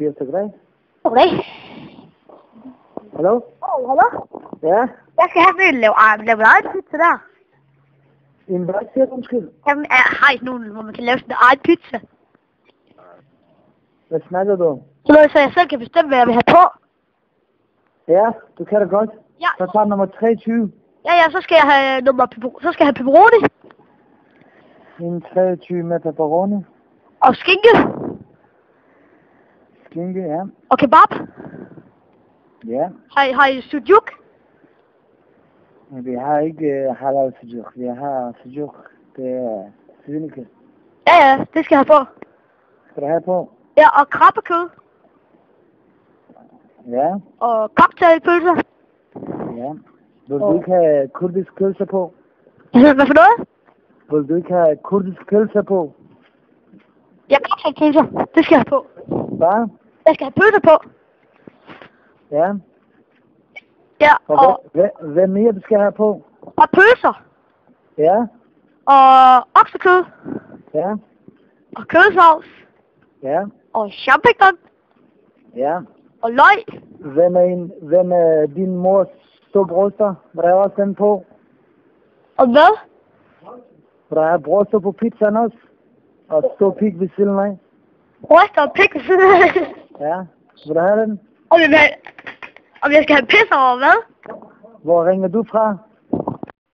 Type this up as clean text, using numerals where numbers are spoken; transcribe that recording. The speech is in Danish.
Mathias, goddag. Goddag. Hallo? Hallo? Ja? Jeg skal have sådan en lave egen pizza der. En hvad siger du, undskyld? Jamen, har I nogen, hvor man kan lave sådan en egen pizza? Hvad snakker du om? Så jeg selv kan bestemme, hvad jeg vil have på. Ja, du kan det godt. Ja. Så tager nummer 23. Ja, så skal jeg have så skal jeg have pepperoni. En 23 med pepperoni. Og skinke. Skinke, ja. Og kebab. Ja. Har I sujuk? Men vi har ikke halal sujuk. Vi har sujuk. Det er svinekød. Ja, det skal jeg have på. Skal du have på? Ja, og krabbekød. Ja. Og cocktailpølser. Ja. Vil du ikke have kurdisk pølse på? Hvad for noget? Vil du ikke have kurdisk pølse på? Ja, cocktailpølser. Det skal jeg have på. Hvad? Jeg skal have pølser på. Ja. Ja, Og hvad mere du skal have på? Og pølser. Ja. Og oksekød. Ja. Og kødsovs. Ja. Og champignon. Ja. Og løg. Hvem er din mors ståbryster? Vil der også den på? Og hvad? Vil der have bryster på pizzaen også? Og stå pig ved siden af? Bryster og pik ved siden af. Ja. Vil du have den? Om jeg skal have pisse over hvad? Hvor ringer du fra?